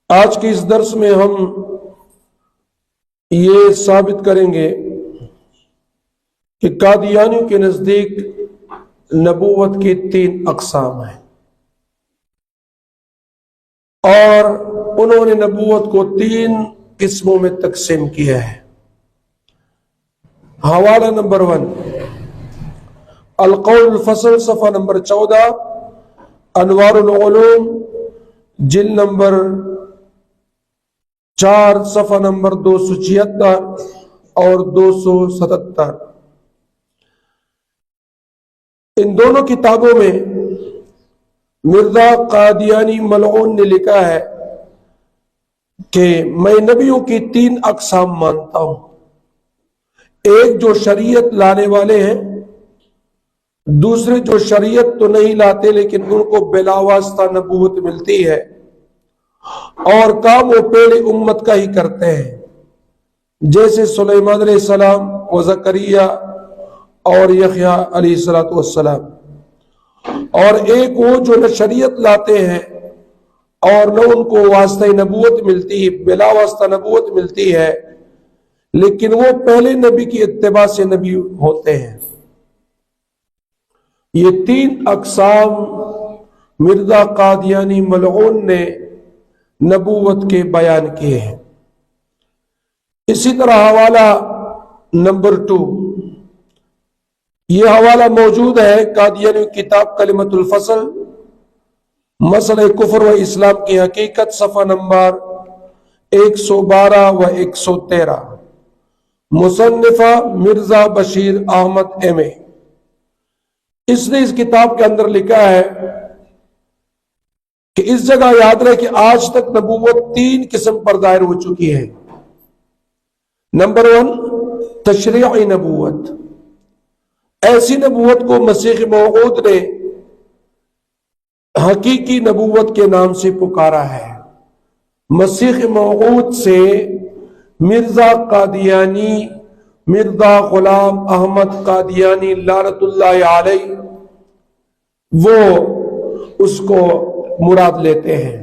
آج کے اس درس میں ہم یہ ثابت کریں گے کہ قادیانیوں کے نزدیک نبوت کی 3 اقسام ہیں، اور انہوں نے نبوت کو 3 قسموں میں تقسیم کیا ہے۔ حوالہ نمبر 1 القول الفصل صفحہ نمبر 14، انوار العلوم جلد نمبر 4 صفحہ نمبر 276 اور 277۔ ان دونوں کتابوں میں مرزا قادیانی ملعون نے لکھا ہے کہ میں نبیوں کی 3 اقسام مانتا ہوں۔ ایک جو شریعت لانے والے ہیں، دوسرے جو شریعت تو نہیں لاتے لیکن ان کو بلا واسطہ نبوت ملتی ہے، اور کام وہ پہلے امت کا ہی کرتے ہیں، جیسے سلیمان علیہ السلام و زکریا اور یحییٰ علیہ السلام۔ اور ایک وہ جو نہ شریعت لاتے ہیں اور نہ ان کو واسطہ نبوت ملتی ہے، بلا واسطہ نبوت ملتی ہے، لیکن وہ پہلے نبی کی اتباع سے نبی ہوتے ہیں۔ یہ 3 اقسام مرزا قادیانی ملعون نے نبوت کے بیان کیے ہیں۔ اسی طرح حوالہ نمبر 2، یہ حوالہ موجود ہے قادیانی کتاب کلمۃ الفصل مسئلہ کفر و اسلام کی حقیقت صفحہ نمبر 112 و 113، مصنفہ مرزا بشیر احمد ایم اے۔ اس نے اس کتاب کے اندر لکھا ہے کہ اس جگہ یاد رہے کہ آج تک نبوت 3 قسم پر ظاہر ہو چکی ہے۔ نمبر 1 تشریعی نبوت، ایسی نبوت کو مسیح موعود نے حقیقی نبوت کے نام سے پکارا ہے۔ مسیح موعود سے مرزا قادیانی، مرزا غلام احمد قادیانی لعنت اللہ علیہ، وہ اس کو مراد لیتے ہیں،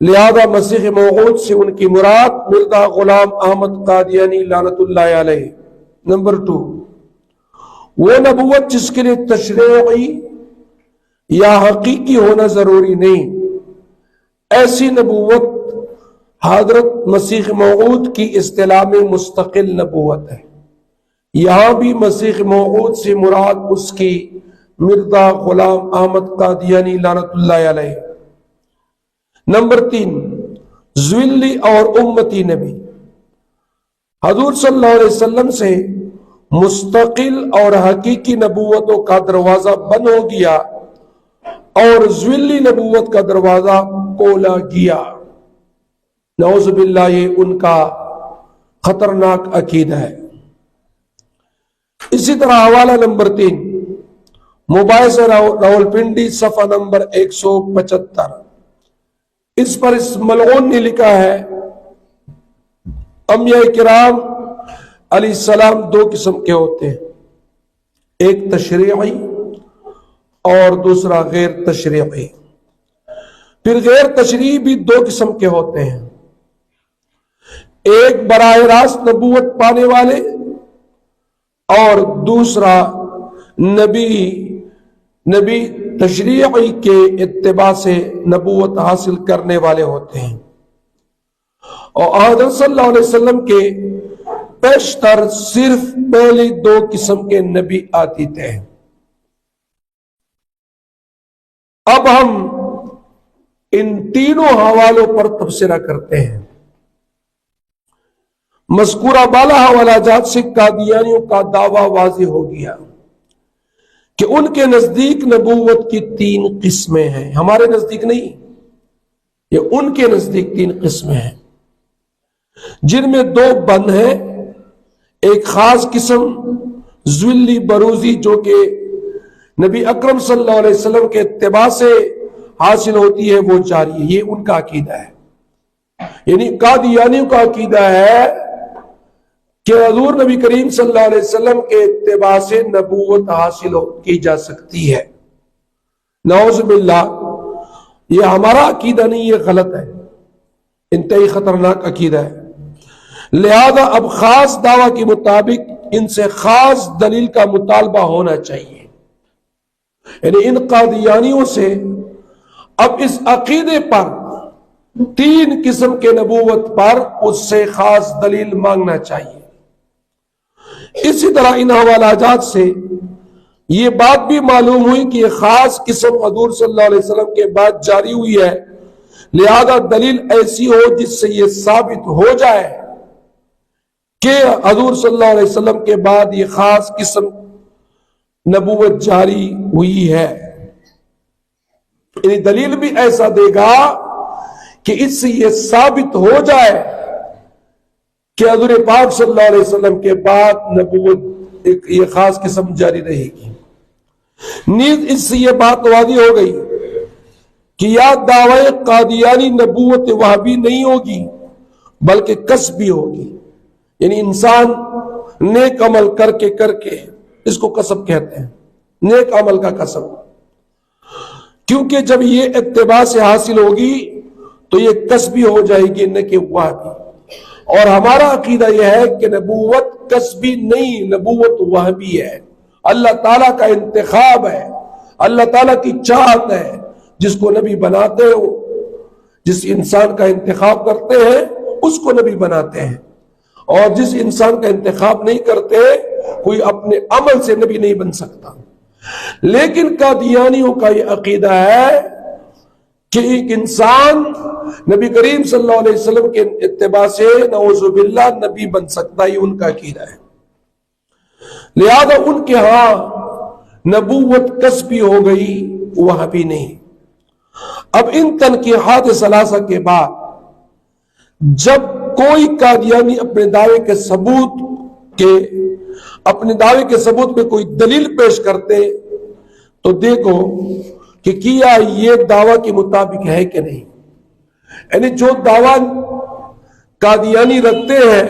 لہذا مسیح موعود سے ان کی مراد مرزا غلام احمد قادیانی لعنت اللہ علیہ۔ نمبر 2 وہ نبوت جس کے لیے تشریعی یا حقیقی ہونا ضروری نہیں، ایسی نبوت حضرت مسیح موعود کی اصطلاح میں مستقل نبوت ہے۔ یہاں بھی مسیح موعود سے مراد اس کی مرزا غلام احمد قادیانی لعنت اللہ علیہ۔ نمبر 3 ذویلی اور امتی نبی، حضور صلی اللہ علیہ وسلم سے مستقل اور حقیقی نبوتوں کا دروازہ بند ہو گیا اور ذویلی نبوت کا دروازہ کھولا گیا۔ نعوذ باللہ، یہ ان کا خطرناک عقیدہ ہے۔ اسی طرح حوالہ نمبر 3 مباحثہ راولپنڈی صفحہ نمبر 175، اس پر اس ملعون نے لکھا ہے انبیاء کرام علیہ السلام 2 قسم کے ہوتے ہیں، ایک تشریعی اور دوسرا غیر تشریعی۔ پھر غیر تشریعی بھی 2 قسم کے ہوتے ہیں، ایک براہ راست نبوت پانے والے اور دوسرا نبی تشریعی کے اتباع سے نبوت حاصل کرنے والے ہوتے ہیں۔ اور حضرت صلی اللہ علیہ وسلم کے پیشتر صرف پہلی 2 قسم کے نبی آتی تھے۔ اب ہم ان تینوں حوالوں پر تبصرہ کرتے ہیں۔ مذکورہ بالا حوالہ جات سے قادیانیوں کا دعویٰ واضح ہو گیا کہ ان کے نزدیک نبوت کی 3 قسمیں ہیں، ہمارے نزدیک نہیں، یہ ان کے نزدیک 3 قسمیں ہیں، جن میں 2 بند ہیں۔ ایک خاص قسم ذویلی بروزی جو کہ نبی اکرم صلی اللہ علیہ وسلم کے اتباع سے حاصل ہوتی ہے، وہ جاری ہے، یہ ان کا عقیدہ ہے۔ یعنی قادیانیوں کا عقیدہ ہے کہ حضور نبی کریم صلی اللہ علیہ وسلم کے اتباع سے نبوت حاصل کی جا سکتی ہے۔ نعوذ باللہ، یہ ہمارا عقیدہ نہیں، یہ غلط ہے، انتہائی خطرناک عقیدہ ہے۔ لہذا اب خاص دعویٰ کے مطابق ان سے خاص دلیل کا مطالبہ ہونا چاہیے، یعنی ان قادیانیوں سے اب اس عقیدے پر 3 قسم کے نبوت پر اس سے خاص دلیل مانگنا چاہیے۔ اسی طرح ان حوالہ سے یہ بات بھی معلوم ہوئی کہ یہ خاص قسم حضور صلی اللہ علیہ وسلم کے بعد جاری ہوئی ہے، لہذا دلیل ایسی ہو جس سے یہ ثابت ہو جائے کہ حضور صلی اللہ علیہ وسلم کے بعد یہ خاص قسم نبوت جاری ہوئی ہے، یعنی دلیل بھی ایسا دے گا کہ اس سے یہ ثابت ہو جائے کہ حضور پاک صلی اللہ علیہ وسلم کے بعد نبوت یہ خاص قسم جاری رہے گی۔ نیز اس سے یہ بات واضح ہو گئی کہ یا دعوی قادیانی نبوت وہابی نہیں ہوگی بلکہ کسبی ہوگی، یعنی انسان نیک عمل کر کے اس کو کسب کہتے ہیں، نیک عمل کا کسب، کیونکہ جب یہ اتباع سے حاصل ہوگی تو یہ کسبی ہو جائے گی نہ کہ وہابی۔ اور ہمارا عقیدہ یہ ہے کہ نبوت کسبی نہیں، نبوت وہابی ہے، اللہ تعالیٰ کا انتخاب ہے، اللہ تعالیٰ کی چاہت ہے، جس کو نبی بناتے ہو، جس انسان کا انتخاب کرتے ہیں اس کو نبی بناتے ہیں، اور جس انسان کا انتخاب نہیں کرتے کوئی اپنے عمل سے نبی نہیں بن سکتا۔ لیکن قادیانیوں کا یہ عقیدہ ہے کہ ایک انسان نبی کریم صلی اللہ علیہ وسلم کے اتباع سے نعوذ باللہ نبی بن سکتا، یہ ان کا عقیدہ ہے، لہذا ان کے ہاں نبوت کسبی ہو گئی، وہاں بھی نہیں۔ اب ان تنقیحات ثلاثہ کے بعد جب کوئی قادیانی اپنے دعوے کے ثبوت میں کوئی دلیل پیش کرتے تو دیکھو کہ کیا یہ دعویٰ کے مطابق ہے کہ نہیں، یعنی جو دعویٰ قادیانی رکھتے ہیں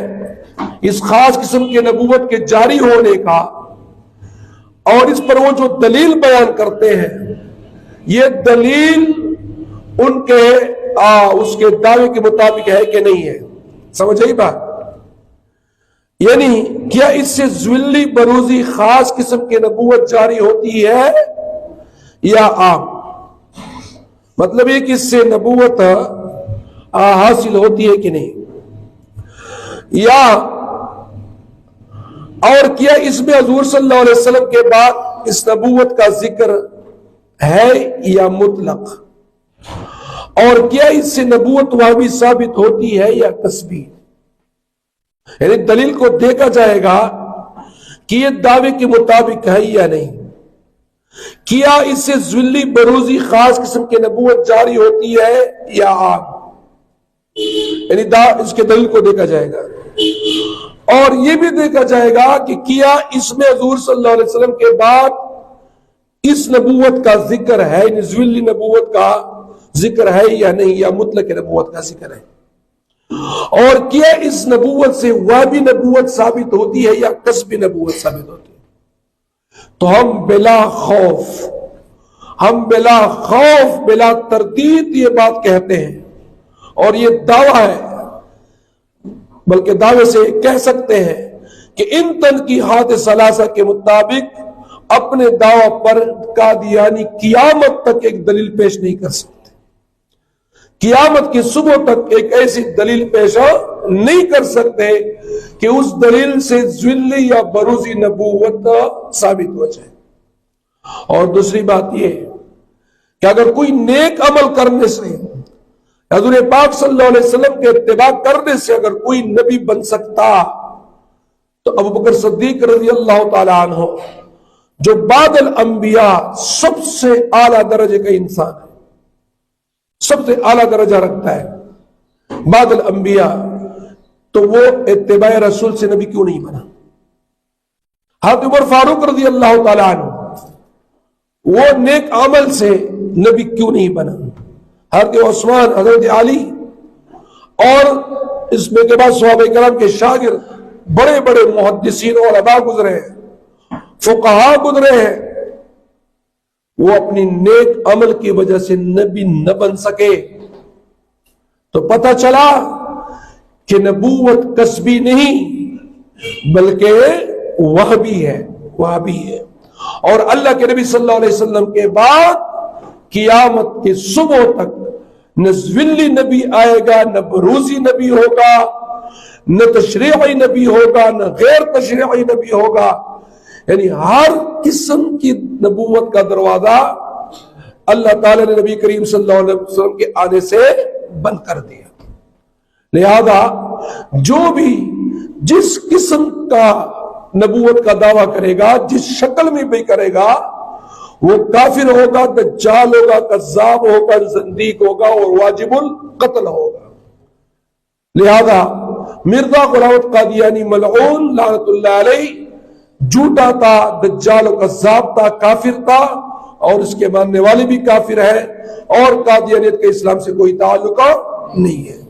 اس خاص قسم کے نبوت کے جاری ہونے کا، اور اس پر وہ جو دلیل بیان کرتے ہیں یہ دلیل ان کے اس کے دعوے کے مطابق ہے کہ نہیں ہے، سمجھ آئی بات؟ یعنی کیا اس سے ذویلی بروزی خاص قسم کی نبوت جاری ہوتی ہے یا عام؟ مطلب یہ کہ اس سے نبوت حاصل ہوتی ہے کہ نہیں، یا اور کیا اس میں حضور صلی اللہ علیہ وسلم کے بعد اس نبوت کا ذکر ہے یا مطلق، اور کیا اس سے نبوت وہاں بھی ثابت ہوتی ہے یا کسبی؟ یعنی دلیل کو دیکھا جائے گا کہ یہ دعوے کے مطابق ہے یا نہیں، کیا اس سے ذویلی بروزی خاص قسم کی نبوت جاری ہوتی ہے یا عام، یعنی اس کے دلیل کو دیکھا جائے گا، اور یہ بھی دیکھا جائے گا کہ کیا اس میں حضور صلی اللہ علیہ وسلم کے بعد اس نبوت کا ذکر ہے، یعنی ذویلی نبوت کا ذکر ہے یا نہیں، یا مطلق نبوت کا ذکر ہے، اور کیا اس نبوت سے وہابی نبوت ثابت ہوتی ہے یا کسبی نبوت ثابت ہوتی ہے۔ تو ہم بلا خوف بلا تردید یہ بات کہتے ہیں، اور یہ دعویٰ ہے، بلکہ دعوے سے کہہ سکتے ہیں کہ ان تنقیحات ثلاثہ کے مطابق اپنے دعویٰ پر قادیانی قیامت تک ایک دلیل پیش نہیں کر سکتے، قیامت کی صبح تک ایک ایسی دلیل پیش نہیں کر سکتے کہ اس دلیل سے ذویلی یا بروزی نبوت ثابت ہو جائے۔ اور دوسری بات یہ کہ اگر کوئی نیک عمل کرنے سے، حضور پاک صلی اللہ علیہ وسلم کے اتباع کرنے سے اگر کوئی نبی بن سکتا تو ابو بکر صدیق رضی اللہ تعالی عنہ جو بعد الانبیاء سب سے اعلیٰ درجے کا انسان ہے، سب سے اعلیٰ درجہ رکھتا ہے بعد الانبیاء، تو وہ اتباع رسول سے نبی کیوں نہیں بنا؟ حضرت عمر فاروق رضی اللہ تعالی عنہ وہ نیک عمل سے نبی کیوں نہیں بنا؟ حضرت عثمان، حضرت علی، اور اس میں کے بعد صحابہ کرام کے شاگرد بڑے بڑے محدثین اور علماء گزرے ہیں، فقہاء گزرے ہیں، وہ اپنی نیک عمل کی وجہ سے نبی نہ بن سکے، تو پتہ چلا کہ نبوت کسبی نہیں بلکہ وحبی ہے، وحبی ہے۔ اور اللہ کے نبی صلی اللہ علیہ وسلم کے بعد قیامت کے صبح تک نہ ذولی نبی آئے گا، نہ بروزی نبی ہوگا، نہ تشریعی نبی ہوگا، نہ غیر تشریعی نبی ہوگا، یعنی ہر قسم کی نبوت کا دروازہ اللہ تعالی نے نبی کریم صلی اللہ علیہ وسلم کے آنے سے بند کر دیا۔ لہذا جو بھی جس قسم کا نبوت کا دعویٰ کرے گا، جس شکل میں بھی کرے گا، وہ کافر ہوگا، دجال ہوگا، کذاب ہوگا، زندیق ہوگا اور واجب القتل ہوگا۔ لہذا مرزا غلام قادیانی ملعون لعنت اللہ علیہ جھوٹا تھا، دجال و کذاب تھا، کافر تھا، اور اس کے ماننے والے بھی کافر ہیں، اور قادیانیت کے اسلام سے کوئی تعلق نہیں ہے۔